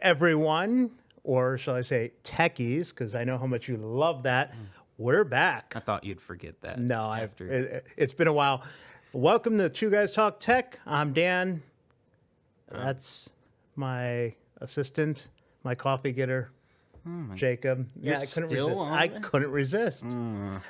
everyone, or shall I say techies, because I know how much you love that. We're back. I thought you'd forget that. No, it's been a while. Welcome to Two Guys Talk Tech. I'm Dan. That's my assistant, my coffee getter, Jacob. You're I couldn't still resist. on I there? couldn't resist.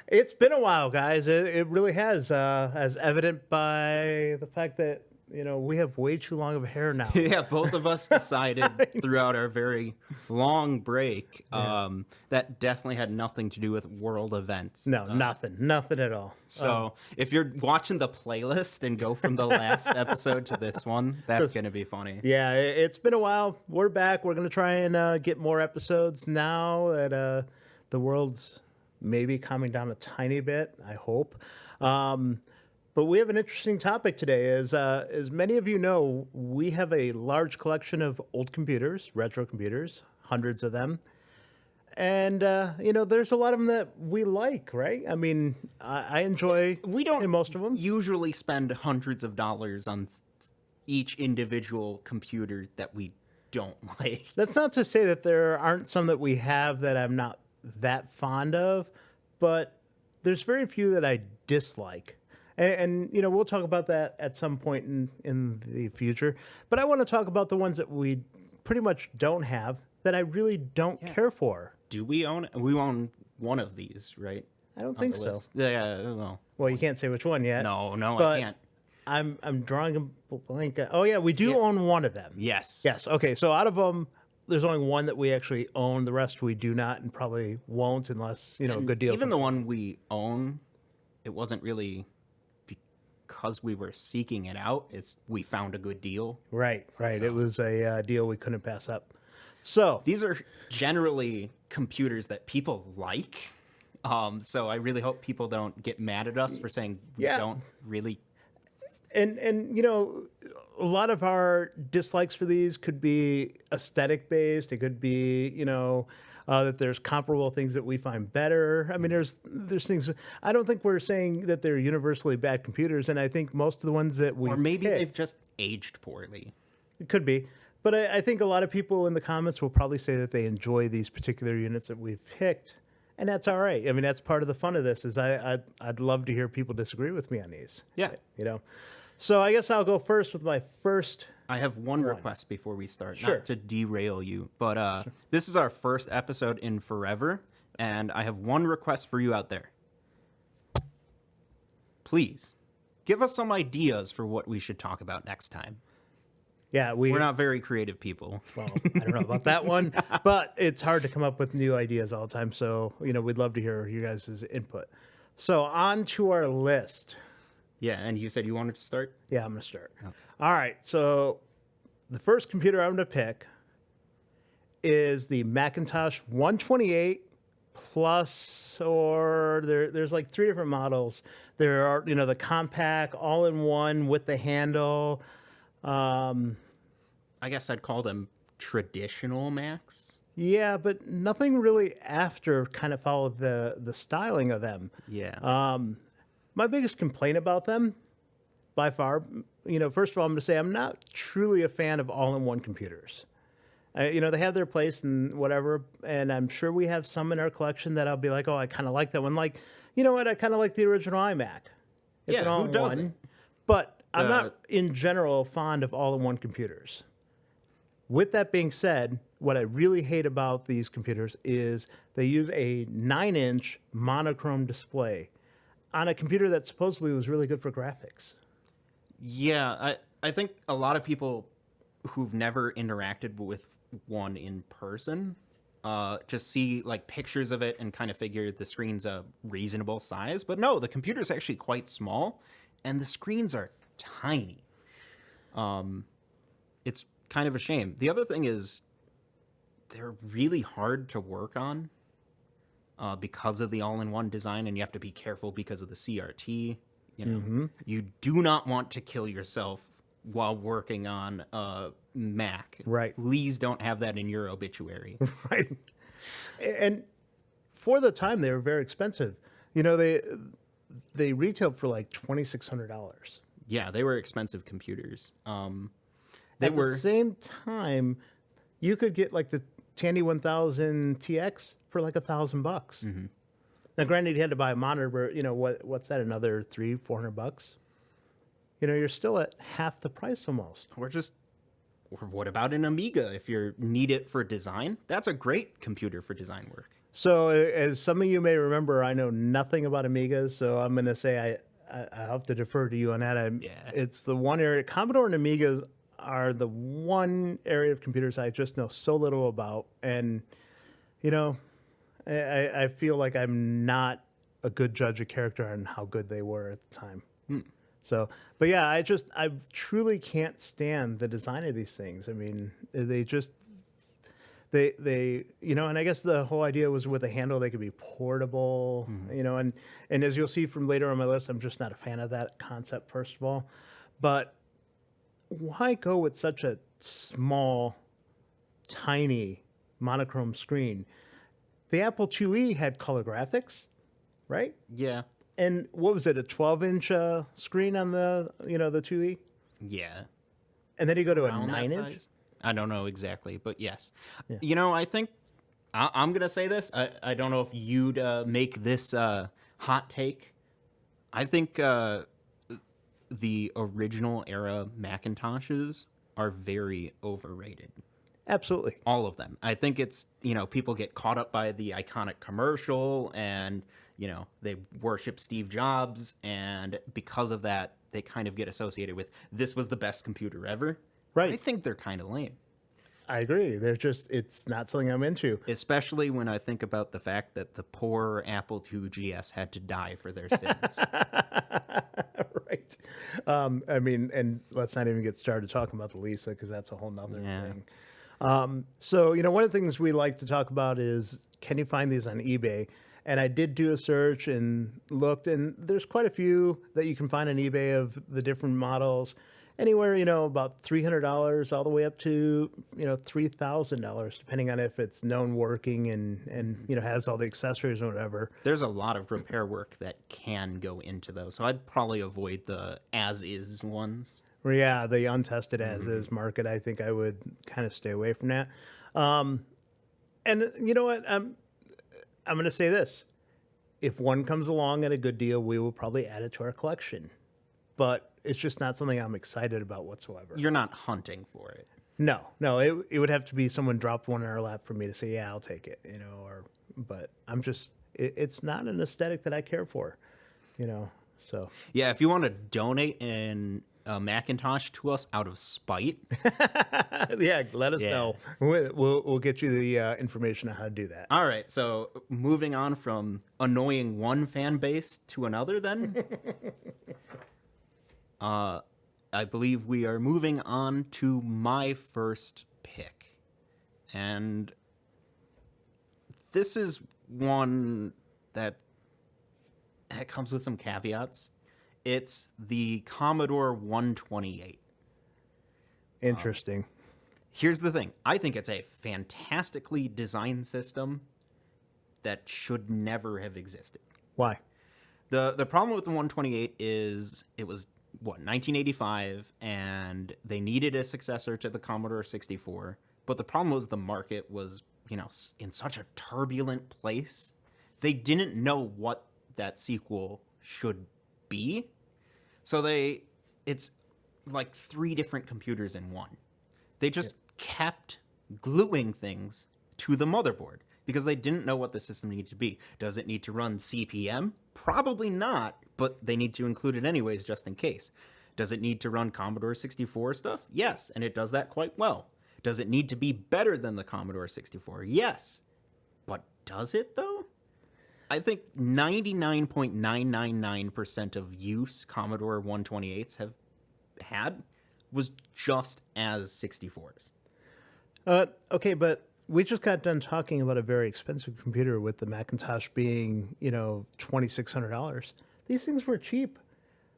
It's been a while, guys. It really has, as evident by the fact that we have way too long of hair now. Yeah, both of us decided throughout our very long break that definitely had nothing to do with world events. No, nothing at all. So if you're watching the playlist and go from the last episode to this one, that's going to be funny. Yeah, it's been a while. We're back. We're going to try and get more episodes now that the world's maybe calming down a tiny bit, I hope. But we have an interesting topic today. As many of you know, we have a large collection of old computers, retro computers, hundreds of them. And, there's a lot of them that we like, right? I mean, I enjoy most of them. Usually spend hundreds of dollars on each individual computer that we don't like. That's not to say that there aren't some that we have that I'm not that fond of, but there's very few that I dislike. And we'll talk about that at some point in the future. But I want to talk about the ones that we pretty much don't have that I really don't care for. Do we own? We own one of these, right? I don't think so. Yeah, well, you can't say which one yet. No, but I can't. I'm drawing a blank. Oh yeah, we do own one of them. Yes. Yes. Okay. So out of them, there's only one that we actually own. The rest we do not, and probably won't unless a good deal. Even the one we own, it wasn't really because we were seeking it out. We found a good deal. Right. So. It was a deal we couldn't pass up. So these are generally computers that people like. So I really hope people don't get mad at us for saying we don't really. And a lot of our dislikes for these could be aesthetic based. It could be that there's comparable things that we find better. I mean, there's things. I don't think we're saying that they're universally bad computers, and I think most of the ones that we they've just aged poorly. It could be. But I think a lot of people in the comments will probably say that they enjoy these particular units that we've picked, and that's all right. I mean, that's part of the fun of this. Is I'd love to hear people disagree with me on these. Yeah, So I guess I'll go first with my first. I have one request before we start, Sure. not to derail you, but this is our first episode in forever, and I have one request for you out there. Please give us some ideas for what we should talk about next time. Yeah, we're not very creative people. Well, I don't know about that one, but it's hard to come up with new ideas all the time. So, we'd love to hear you guys' input. So on to our list. Yeah, and you said you wanted to start? Yeah, I'm going to start. Okay. All right, so the first computer I'm going to pick is the Macintosh 128 Plus, or there's like three different models. There are, the compact, all-in-one with the handle. I guess I'd call them traditional Macs. Yeah, but nothing really after kind of followed the styling of them. Yeah. My biggest complaint about them, by far, first of all, I'm going to say I'm not truly a fan of all-in-one computers. They have their place and whatever, and I'm sure we have some in our collection that I'll be like, oh, I kind of like that one. Like, you know what? I kind of like the original iMac. It's an all-in-one. Who doesn't? But I'm not, in general, fond of all-in-one computers. With that being said, what I really hate about these computers is they use a 9-inch monochrome display on a computer that supposedly was really good for graphics. Yeah, I think a lot of people who've never interacted with one in person just see like pictures of it and kind of figure the screen's a reasonable size. But no, the computer's actually quite small, and the screens are tiny. It's kind of a shame. The other thing is they're really hard to work on because of the all-in-one design, and you have to be careful because of the CRT. You do not want to kill yourself while working on a Mac. Right. Please don't have that in your obituary. Right. And for the time, they were very expensive. They retailed for like $2,600. Yeah, they were expensive computers. At the same time, You could get like the Tandy 1000 TX for like $1,000. Now, granted, you had to buy a monitor, but what's that? Another $300-400? You're still at half the price almost. Or what about an Amiga if you need it for design? That's a great computer for design work. So, as some of you may remember, I know nothing about Amigas, so I'm going to say I have to defer to you on that. Yeah. It's the one area. Commodore and Amigas are the one area of computers I just know so little about, and I feel like I'm not a good judge of character on how good they were at the time. So, but yeah, I truly can't stand the design of these things. I mean, they and I guess the whole idea was with the handle they could be portable, and as you'll see from later on my list, I'm just not a fan of that concept, first of all. But why go with such a small, tiny monochrome screen? The Apple IIe had color graphics, right? Yeah. And what was it, a 12-inch screen on the the IIe? Yeah. And then you go to Around a that 9-inch? size? I don't know exactly, but yes. Yeah. I think I'm going to say this. I don't know if you'd make this hot take. I think the original era Macintoshes are very overrated. Absolutely. All of them. I think it's, people get caught up by the iconic commercial and, they worship Steve Jobs. And because of that, they kind of get associated with this was the best computer ever. Right. I think they're kind of lame. I agree. It's not something I'm into. Especially when I think about the fact that the poor Apple II GS had to die for their sins. Right. I mean, and let's not even get started talking about the Lisa, because that's a whole nother thing. So, one of the things we like to talk about is, can you find these on eBay? And I did do a search and looked, and there's quite a few that you can find on eBay of the different models, anywhere, about $300 all the way up to, $3,000, depending on if it's known working and has all the accessories or whatever. There's a lot of repair work that can go into those. So I'd probably avoid the as-is ones. Yeah, the untested as-is market, I think I would kind of stay away from that. And you know what? I'm going to say this. If one comes along at a good deal, we will probably add it to our collection. But it's just not something I'm excited about whatsoever. You're not hunting for it. No, it would have to be someone dropped one in our lap for me to say, yeah, I'll take it, but I'm just, it's not an aesthetic that I care for, so. Yeah, if you want to donate a Macintosh to us out of spite. Yeah, let us know. We'll get you the information on how to do that. All right, so moving on from annoying one fan base to another then. I believe we are moving on to my first pick. And this is one that comes with some caveats. It's the Commodore 128. Interesting. Here's the thing. I think it's a fantastically designed system that should never have existed. Why? The problem with the 128 is it was, 1985, and they needed a successor to the Commodore 64. But the problem was the market was, in such a turbulent place. They didn't know what that sequel should be. So it's like 3 different computers in one. They just kept gluing things to the motherboard because they didn't know what the system needed to be. Does it need to run CPM? Probably not, but they need to include it anyways just in case. Does it need to run Commodore 64 stuff? Yes, and it does that quite well. Does it need to be better than the Commodore 64? Yes. But does it, though? I think 99.999% of use Commodore 128s have had was just as 64s. Okay, but we just got done talking about a very expensive computer with the Macintosh being, $2,600. These things were cheap.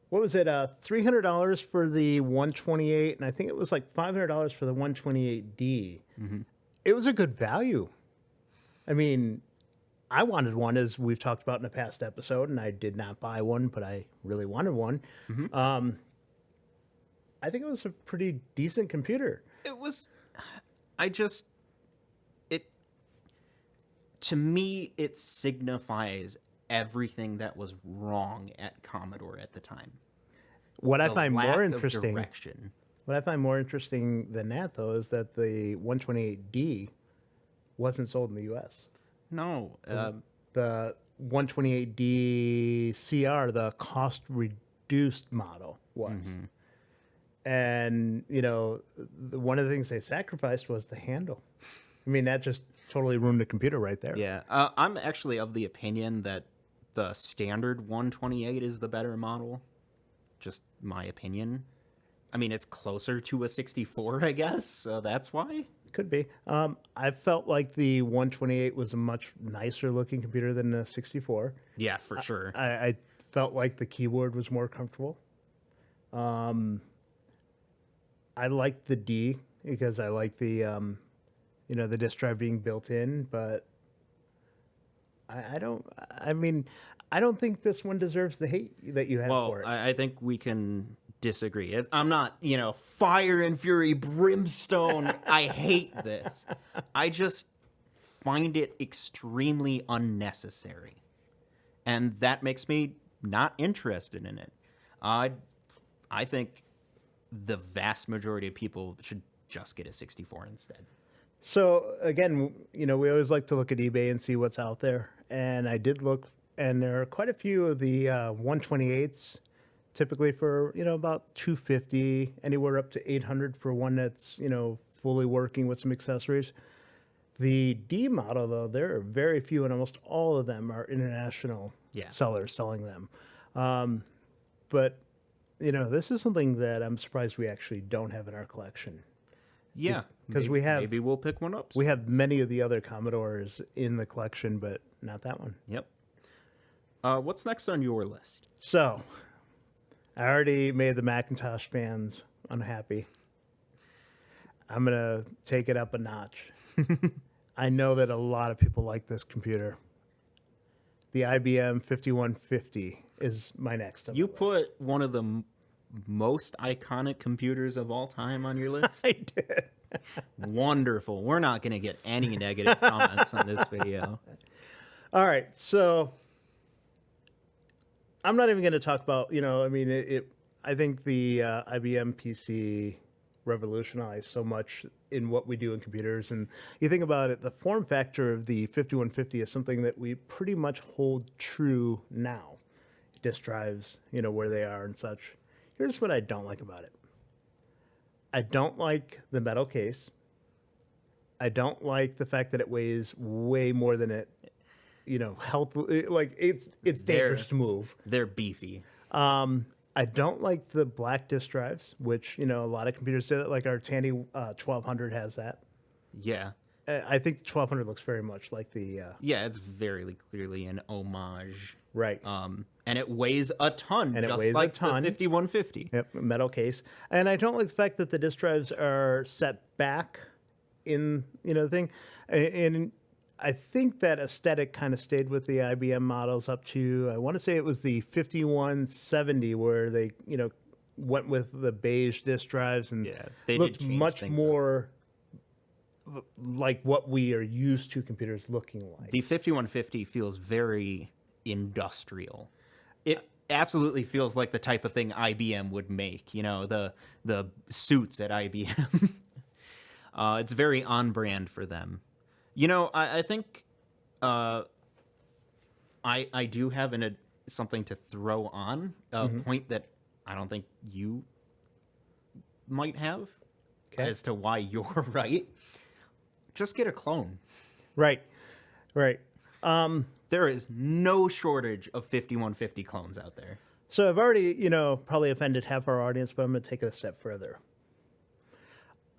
What was it? $300 for the 128, and I think it was like $500 for the 128D. Mm-hmm. It was a good value. I mean, I wanted one, as we've talked about in a past episode, and I did not buy one, but I really wanted one. Mm-hmm. I think it was a pretty decent computer. It was... I just it to me it signifies everything that was wrong at Commodore at the time. What I The find lack more of interesting, direction. what I find more interesting than that, though, is that the 128D wasn't sold in the U.S. No, The 128D CR, the cost reduced model, was. And, one of the things they sacrificed was the handle. I mean, that just totally ruined the computer right there. yeah. I'm actually of the opinion that the standard 128 is the better model. Just my opinion. I mean, it's closer to a 64, I guess, so that's why. Could be. I felt like the 128 was a much nicer looking computer than the 64. Yeah, for sure. I felt like the keyboard was more comfortable. I liked the D because I like the the disk drive being built in, but I mean, I don't think this one deserves the hate that you have Well, for it. I think we can disagree. I'm not, fire and fury, brimstone. I hate this. I just find it extremely unnecessary. And that makes me not interested in it. I think the vast majority of people should just get a 64 instead. So again, we always like to look at eBay and see what's out there. And I did look, and there are quite a few of the 128s, typically for about $250, anywhere up to $800 for one that's fully working with some accessories. The D model, though, there are very few, and almost all of them are international sellers selling them. But this is something that I'm surprised we actually don't have in our collection. Yeah, Because maybe we'll pick one up. we have many of the other Commodores in the collection, but not that one. Yep. What's next on your list? So, I already made the Macintosh fans unhappy. I'm going to take it up a notch. I know that a lot of people like this computer. The IBM 5150 is my next on You the list. put one of the most iconic computers of all time on your list? I did. Wonderful. We're not going to get any negative comments on this video. All right, so I'm not even going to talk about, I think the IBM PC revolutionized so much in what we do in computers. And you think about it, the form factor of the 5150 is something that we pretty much hold true now. Disk drives, where they are and such. Here's what I don't like about it. I don't like the metal case. I don't like the fact that it weighs way more than it, it's dangerous to move. They're beefy. I don't like the black disk drives, which, a lot of computers do that, like our Tandy 1200 has that. Yeah. I think the 1200 looks very much like the... Yeah, it's very clearly an homage. Right. And it weighs a ton, And it just weighs a like ton. the 5150. Yep, metal case. And I don't like the fact that the disk drives are set back in, the thing. And I think that aesthetic kind of stayed with the IBM models up to, I want to say it was the 5170 where they, went with the beige disk drives and they did looked change much things more like what we are used to computers looking like. The 5150 feels very industrial. It absolutely feels like the type of thing IBM would make, the suits at IBM. It's very on brand for them. I think I do have something to throw on, a point that I don't think you might have as to why you're right. Just get a clone. Right. There is no shortage of 5150 clones out there. So I've already, probably offended half our audience, but I'm going to take it a step further.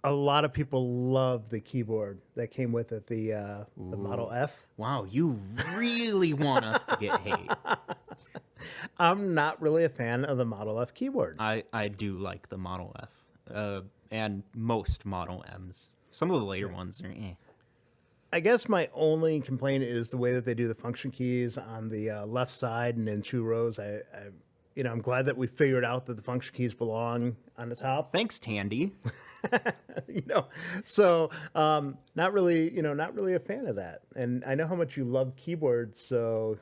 A lot of people love the keyboard that came with it, the Model F. Wow, you really want us to get hate. I'm not really a fan of the Model F keyboard. I do like the Model F and most Model M's. Some of the later ones are eh. I guess my only complaint is the way that they do the function keys on the left side and in two rows. I'm glad that we figured out that the function keys belong on the top. Thanks, Tandy. you know, so not really, not really a fan of that. And I know how much you love keyboards, so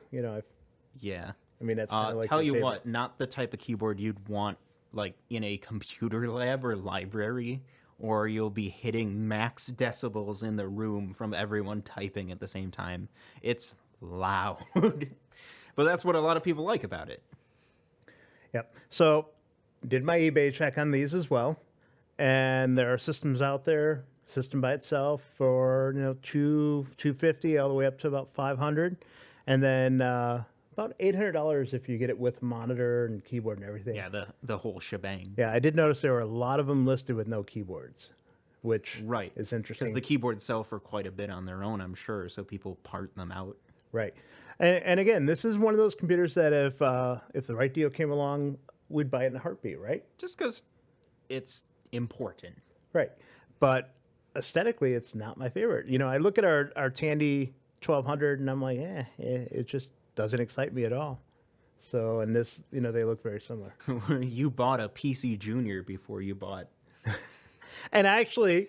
Yeah. I mean that's kind of like Tell your you favorite. what, not the type of keyboard you'd want like in a computer lab or library, or you'll be hitting max decibels in the room from everyone typing at the same time. It's loud. But that's what a lot of people like about it. Yep. So did my eBay check on these as well, and there are systems out there, system by itself for 250 all the way up to about 500, and then about $800 if you get it with monitor and keyboard and everything. Yeah, the whole shebang. Yeah, I did notice there were a lot of them listed with no keyboards, which Right. is Because interesting. the keyboards sell for quite a bit on their own, I'm sure, so people part them out. Right. And again, this is one of those computers that if the right deal came along, we'd buy it in a heartbeat, right? Just because it's important. Right. But aesthetically, it's not my favorite. I look at our Tandy 1200 and I'm like, it just doesn't excite me at all. So, and this, they look very similar. You bought a PC Junior before you bought. And actually,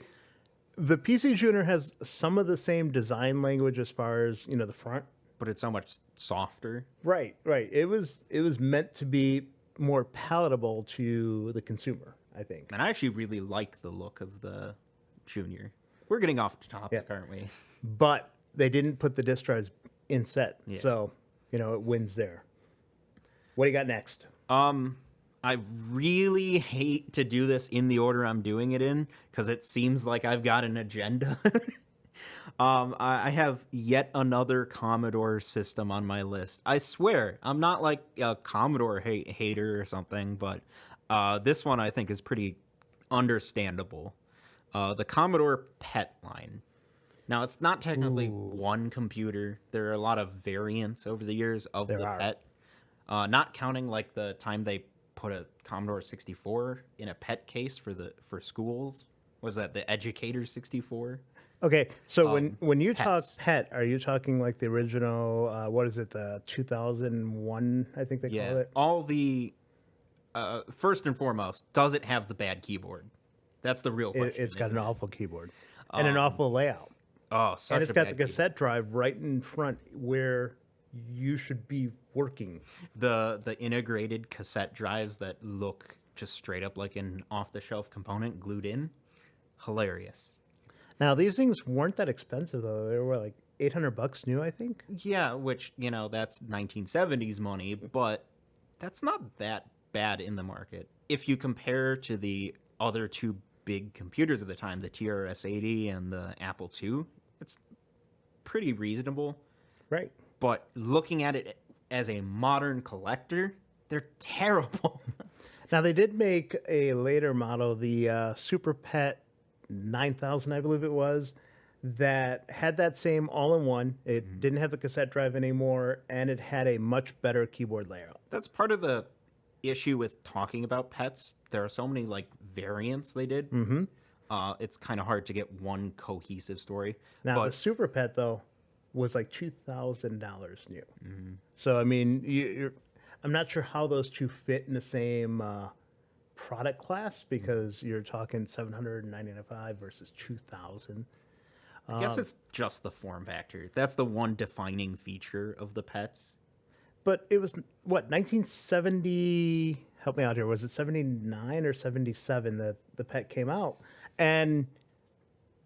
the PC Junior has some of the same design language as far as, the front. But it's so much softer. Right, right. It was meant to be more palatable to the consumer, I think. And I actually really like the look of the Junior. We're getting off topic, aren't we? But they didn't put the disk drives in set. Yeah. So, it wins there. What do you got next? I really hate to do this in the order I'm doing it in because it seems like I've got an agenda. I have yet another Commodore system on my list. I swear, I'm not like a Commodore hater or something, but this one I think is pretty understandable. The Commodore PET line. Now, it's not technically one computer. There are a lot of variants over the years of the PET. Not counting like the time they put a Commodore 64 in a PET case for schools. Was that the Educator 64? Okay, so when you pets. talk PET, are you talking like the original, what is it, the 2001, I think they call it? All the first and foremost, does it have the bad keyboard? That's the real question. It's got isn't an it? awful keyboard and an awful layout. Oh, such And it's a got bad the cassette drive right in front where you should be working. the integrated cassette drives that look just straight up like an off-the-shelf component glued in. Hilarious. Now, these things weren't that expensive, though. They were like $800 new, I think. Yeah, which, that's 1970s money, but that's not that bad in the market. If you compare to the other two big computers at the time, the TRS-80 and the Apple II, it's pretty reasonable. Right. But looking at it as a modern collector, they're terrible. Now, they did make a later model, the Super Pet 9000, I believe it was, that had that same all-in-one. It didn't have the cassette drive anymore, and it had a much better keyboard layout. That's part of the issue with talking about pets. There are so many like variants they did. Mm-hmm. It's kind of hard to get one cohesive story. Now, the Super Pet, though, was like $2,000 new. So, I mean, I'm not sure how those two fit in the same product class because you're talking $795 versus $2,000. I guess it's just the form factor. That's the one defining feature of the pets. But it was, what, 1970, help me out here, was it 79 or 77 that the PET came out? And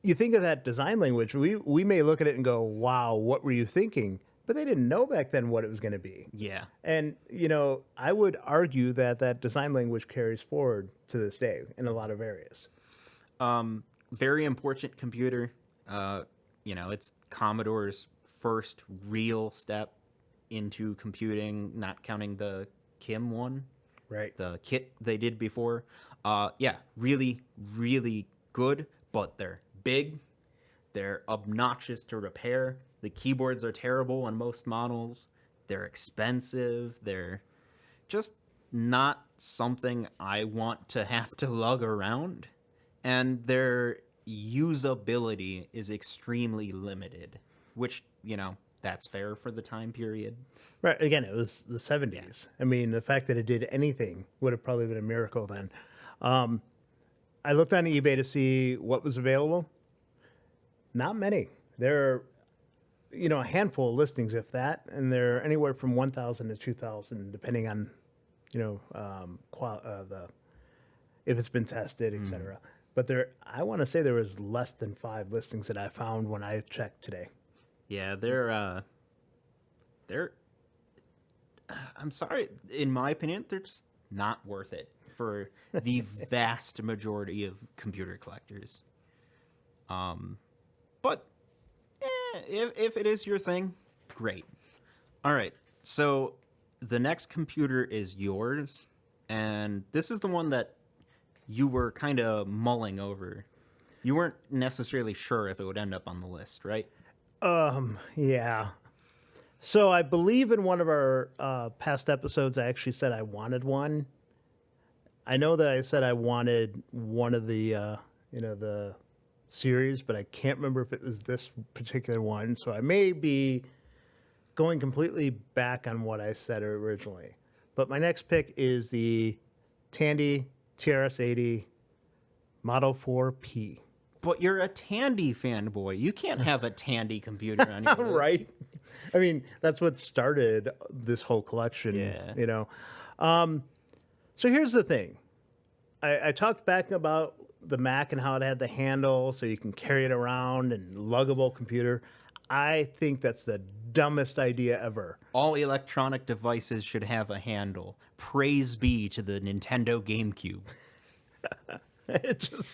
you think of that design language, we may look at it and go, wow, what were you thinking? But they didn't know back then what it was going to be. Yeah. And, I would argue that that design language carries forward to this day in a lot of areas. Very important computer. It's Commodore's first real step into computing, not counting the Kim one. Right. The kit they did before. Really, really good, but they're big. They're obnoxious to repair. The keyboards are terrible on most models. They're expensive. They're just not something I want to have to lug around. And their usability is extremely limited, which, that's fair for the time period. Right. Again, it was the 70s. I mean, the fact that it did anything would have probably been a miracle then. I looked on eBay to see what was available. Not many. There are, a handful of listings, if that, and they're anywhere from 1,000 to 2,000, depending on, the if it's been tested, etc. But I want to say there was less than 5 listings that I found when I checked today. Yeah, they're. I'm sorry. In my opinion, they're just not worth it for the vast majority of computer collectors. But if it is your thing, great. All right. So the next computer is yours, and this is the one that you were kind of mulling over. You weren't necessarily sure if it would end up on the list, right? Yeah. So I believe in one of our past episodes, I actually said I wanted one. I know that I said I wanted one of the, the series, but I can't remember if it was this particular one. So I may be going completely back on what I said originally. But my next pick is the Tandy TRS-80 Model 4P. But you're a Tandy fanboy. You can't have a Tandy computer on your list. Right? I mean, that's what started this whole collection, Yeah. So here's the thing. I talked back about the Mac and how it had the handle so you can carry it around and luggable computer. I think that's the dumbest idea ever. All electronic devices should have a handle. Praise be to the Nintendo GameCube. It just,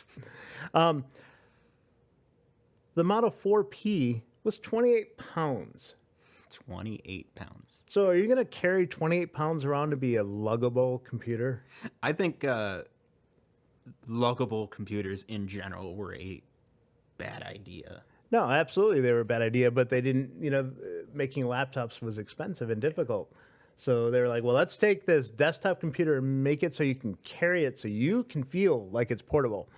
the Model 4P was 28 pounds. 28 pounds. So are you going to carry 28 pounds around to be a luggable computer? I think luggable computers in general were a bad idea. No, absolutely, they were a bad idea, but they didn't, making laptops was expensive and difficult. So they were like, well, let's take this desktop computer and make it so you can carry it so you can feel like it's portable.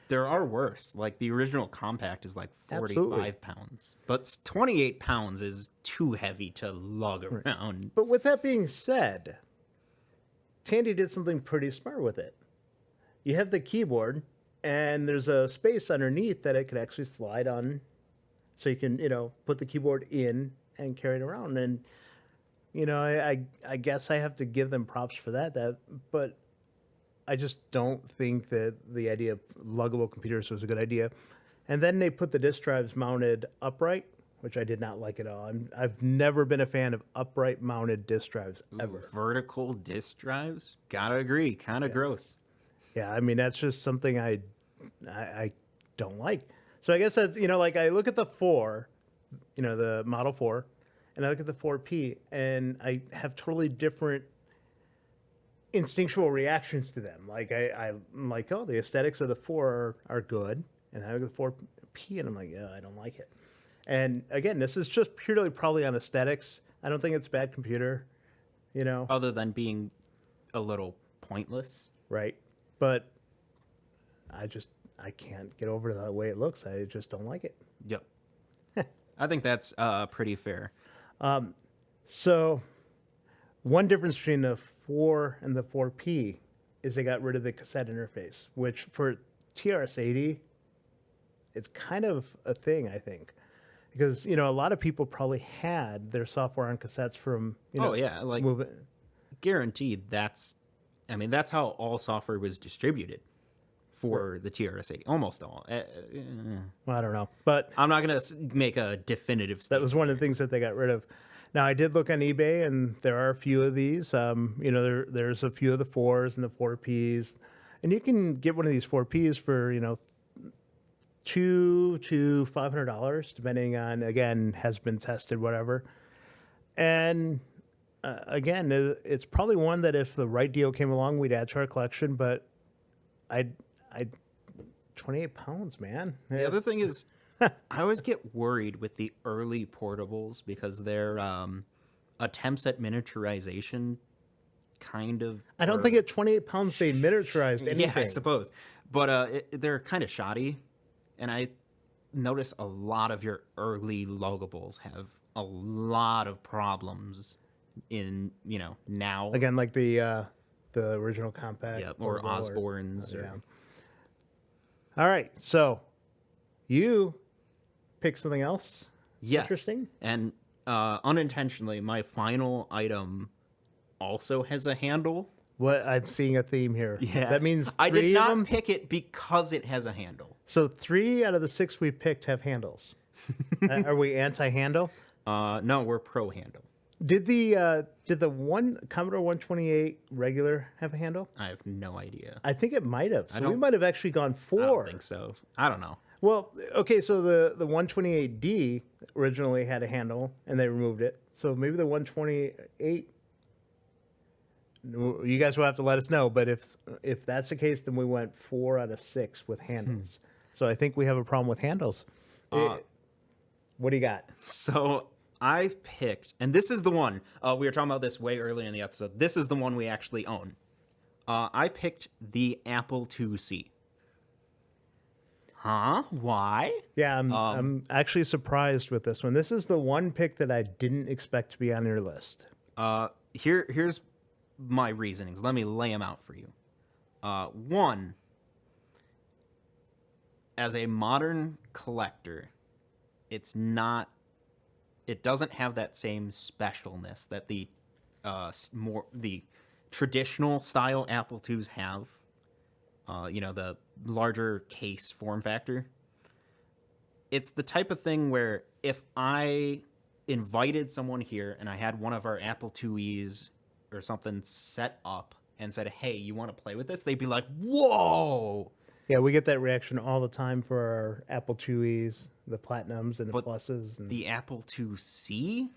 There are worse. Like the original compact is like 45 Absolutely. pounds. But 28 pounds is too heavy to lug around. But with that being said, Tandy did something pretty smart with it. You have the keyboard, and there's a space underneath that it could actually slide on, so you can, put the keyboard in and carry it around. And, I guess I have to give them props for that. But I just don't think that the idea of luggable computers was a good idea. And then they put the disk drives mounted upright, which I did not like at all. I've never been a fan of upright mounted disk drives ever. Ooh, vertical disk drives? Gotta agree. Kind of gross. Yeah, I mean, that's just something I don't like. So I guess that's, like I look at the 4, the Model 4, and I look at the 4P, and I have totally different instinctual reactions to them. Like I'm like, oh, the aesthetics of the 4 are good, and I look at the 4P, and I'm like, yeah, I don't like it. And again, this is just purely probably on aesthetics. I don't think it's a bad computer, Other than being a little pointless. right? But I can't get over the way it looks. I just don't like it. Yep. I think that's pretty fair. So one difference between the 4 and the 4P is they got rid of the cassette interface, which for TRS-80, it's kind of a thing, I think. Because, a lot of people probably had their software on cassettes from, like moving. guaranteed that's how all software was distributed for the TRS-80. Almost all. Well, I don't know. But I'm not going to make a definitive that statement. was one of the things that they got rid of. Now, I did look on eBay, and there are a few of these. There's a few of the 4s and the 4Ps. And you can get one of these 4Ps for, $200 to $500, depending on, again, has been tested, whatever. And again, it's probably one that if the right deal came along, we'd add to our collection. But I 28 pounds, man. The other thing is, I always get worried with the early portables because their attempts at miniaturization kind of... I don't think at 28 pounds they miniaturized anything. Yeah, I suppose. But they're kind of shoddy. And I notice a lot of your early luggables have a lot of problems in, now. Again, like the original compact. Yeah, or portable Osborne's. yeah. All right. So you pick something else Yes. interesting. And unintentionally, my final item also has a handle. What I'm seeing a theme here. That means I did three of not them. pick it because it has a handle. So 3 out of the 6 we picked have handles. Are we anti-handle? No, we're pro handle. Did the one Commodore 128 regular have a handle? I have no idea. I think it might have. So we don't- might have actually gone 4. I don't think so. I don't know. Well, okay, so the 128D originally had a handle and they removed it. So maybe the 128, you guys will have to let us know. But if that's the case, then we went 4 out of 6 with handles. So I think we have a problem with handles. What do you got? So I picked, and this is the one, we were talking about this way earlier in the episode. This is the one we actually own. I picked the Apple IIc. Huh? Why? Yeah, I'm actually surprised with this one. This is the one pick that I didn't expect to be on your list. Here's my reasonings. Let me lay them out for you. One, as a modern collector, it doesn't have that same specialness that the traditional style Apple IIs have. The larger case form factor. It's the type of thing where if I invited someone here and I had one of our Apple IIes or something set up and said, "Hey, you want to play with this?" They'd be like, "Whoa!" Yeah, we get that reaction all the time for our Apple IIes, the Platinums and the Pluses. And the Apple IIc?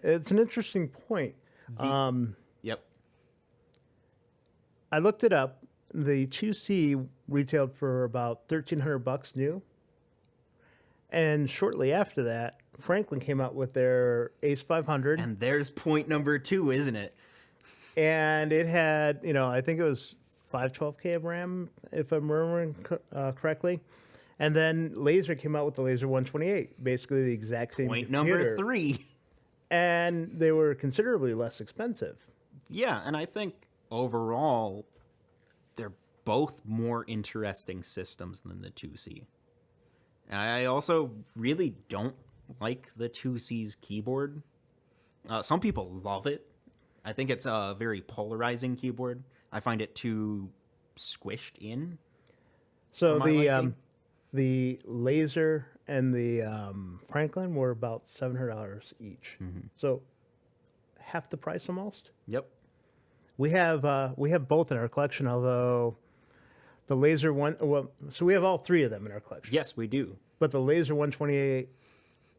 It's an interesting point. Yep. I looked it up. The 2C retailed for about $1,300 new. And shortly after that, Franklin came out with their Ace 500. And there's point number 2, isn't it? And it had, I think it was 512K of RAM, if I'm remembering correctly. And then Laser came out with the Laser 128, basically the exact same Point computer. number 3. And they were considerably less expensive. Yeah, and I think overall, they're both more interesting systems than the 2C. I also really don't like the 2C's keyboard. Some people love it. I think it's a very polarizing keyboard. I find it too squished in. So the Laser and the Franklin were about $700 each. So half the price almost. Yep. We have both in our collection, although the Laser so we have all 3 of them in our collection. Yes, we do. But the Laser 128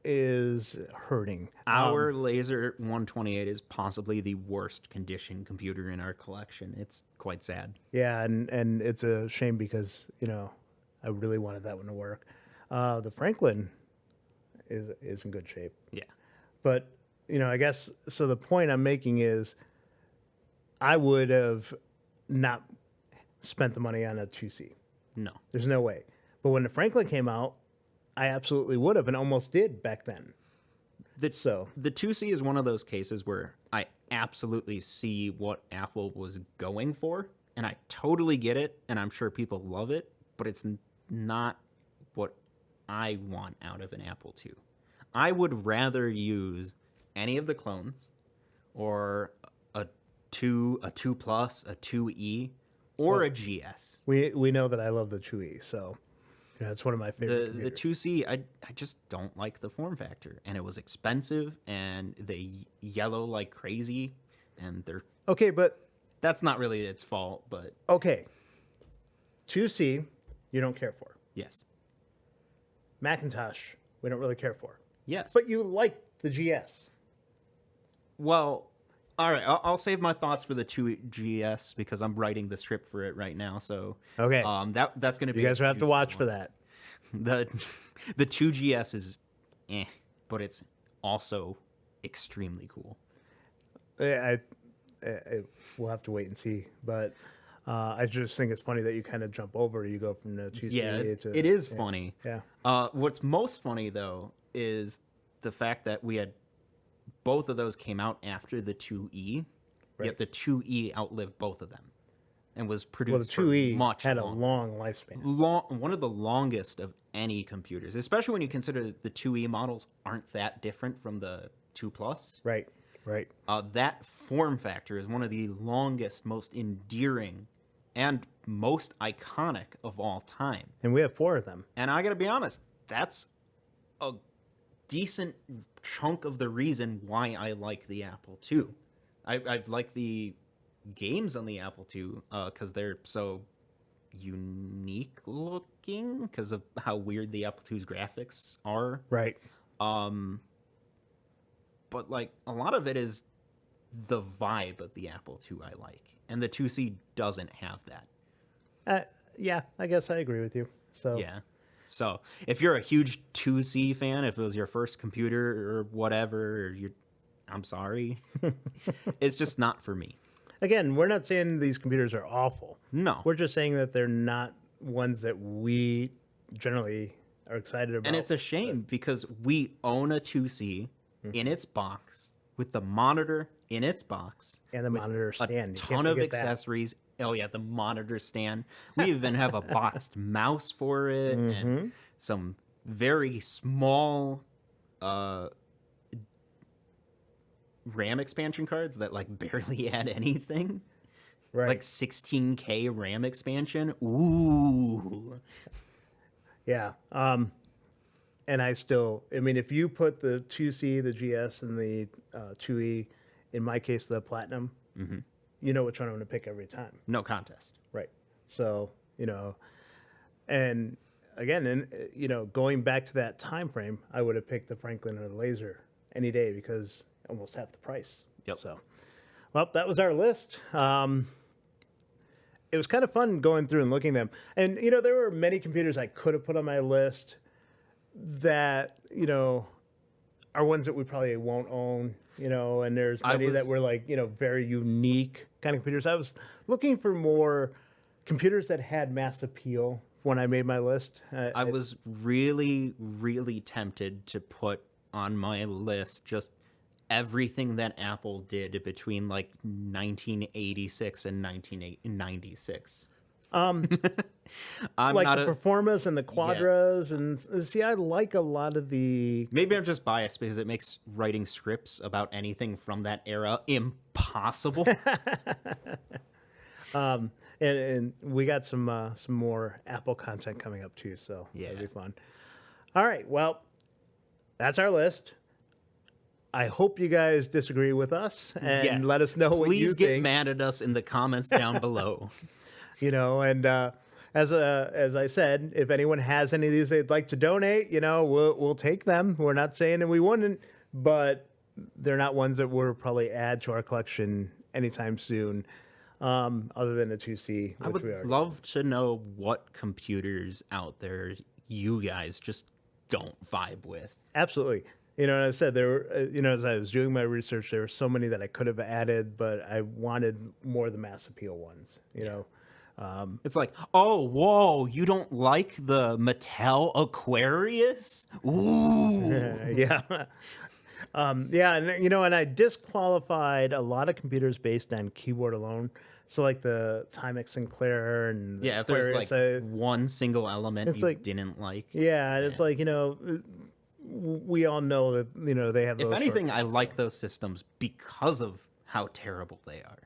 is hurting. Our Laser 128 is possibly the worst condition computer in our collection. It's quite sad. Yeah, and it's a shame because, I really wanted that one to work. The Franklin is in good shape. Yeah. But, I guess, so the point I'm making is I would have not spent the money on a 2C. No. There's no way. But when the Franklin came out, I absolutely would have and almost did back then. The 2C is one of those cases where I absolutely see what Apple was going for, and I totally get it, and I'm sure people love it, but it's not what I want out of an Apple II. I would rather use any of the clones, or a 2 Plus, a 2E, or a GS. We know that I love the 2E, so it's one of my favorite. The 2C, I just don't like the form factor, and it was expensive, and they yellow like crazy, and they're okay, but that's not really its fault, but okay. 2C, you don't care for. yes, Macintosh, we don't really care for. yes. But you like the GS. Well, all right, I'll save my thoughts for the 2GS because I'm writing the script for it right now. So Okay. that's going to be. You guys will have to watch one. for that. The 2GS is, but it's also extremely cool. We'll have to wait and see, but I just think it's funny that you kind of jump over. You go from the 2C to it is funny. Yeah. What's most funny though is the fact that we had both of those came out after the 2E, Right. yet the 2E outlived both of them. and was Well, the produced for 2E much had longer. a long lifespan. One of the longest of any computers, especially when you consider the 2E models aren't that different from the 2 Plus. Right, right. That form factor is one of the longest, most endearing, and most iconic of all time. And we have 4 of them. And I gotta be honest, that's a decent chunk of the reason why I like the Apple II. I like the games on the Apple II because they're so unique looking because of how weird the Apple II's graphics are. Right. But like a lot of it is the vibe of the Apple II I like, and the 2C doesn't have that. Yeah, I guess I agree with you. So Yeah. So if you're a huge 2C fan, if it was your first computer or whatever, I'm sorry. It's just not for me. again, we're not saying these computers are awful. No. We're just saying that they're not ones that we generally are excited about. And it's a shame because we own a 2C in its box with the monitor in its box and the monitor stand. a You can't ton of forget that. accessories. Oh yeah, the monitor stand. We even have a boxed mouse for it and some very small RAM expansion cards that like barely add anything. Right. Like 16K RAM expansion. Ooh. Yeah. And I mean, if you put the 2C, the GS, and the 2E, in my case, the Platinum, you know which one I'm going to pick every time. No contest. Right. So, and again, going back to that time frame, I would have picked the Franklin or the Laser any day because almost half the price. Yep. So, well, that was our list. It was kind of fun going through and looking at them. And, there were many computers I could have put on my list that, are ones that we probably won't own, and there's many that were like, very unique kind of computers. I was looking for more computers that had mass appeal when I made my list. I was really, really tempted to put on my list just everything that Apple did between like 1986 and 1996. I'm like not the Performas and the Quadras, and see, I like a lot of the. Maybe I'm just biased because it makes writing scripts about anything from that era impossible. And we got some more Apple content coming up too, so Yeah. that'll be fun. All right, well, that's our list. I hope you guys disagree with us and Yes. let us know what you Please get think. mad at us in the comments down below. And as I said, if anyone has any of these they'd like to donate, we'll take them. We're not saying that we wouldn't, but they're not ones that we'll probably add to our collection anytime soon, other than the 2C. I would love to know what computers out there you guys just don't vibe with. Absolutely. And I said there were, as I was doing my research, there were so many that I could have added, but I wanted more of the mass appeal ones. It's like, oh, whoa, you don't like the Mattel Aquarius? Ooh. Yeah. Yeah, and I disqualified a lot of computers based on keyboard alone. So like the Timex Sinclair and Yeah, if there's Aquarius, like one single element you like- didn't like. yeah, and it's like we all know that they have. If those anything, I shortcuts. like those systems because of how terrible they are.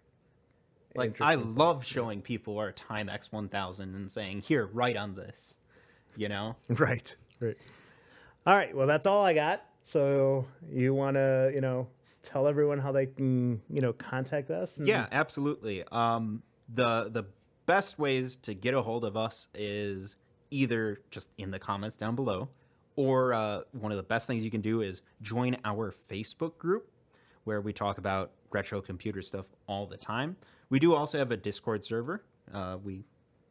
Like, I love showing people our Timex 1000 and saying, here, write on this, Right. All right. Well, that's all I got. So you want to, tell everyone how they can, contact us? Yeah, absolutely. The best ways to get a hold of us is either just in the comments down below, or one of the best things you can do is join our Facebook group where we talk about retro computer stuff all the time. We do also have a Discord server.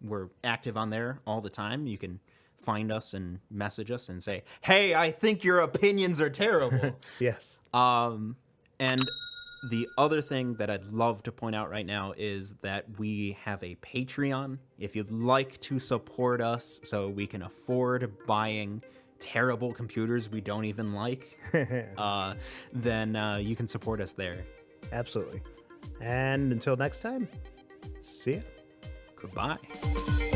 We're active on there all the time. You can find us and message us and say, hey, I think your opinions are terrible. Yes. And the other thing that I'd love to point out right now is that we have a Patreon. If you'd like to support us so we can afford buying terrible computers we don't even like, then you can support us there. Absolutely. And until next time, see ya. Goodbye.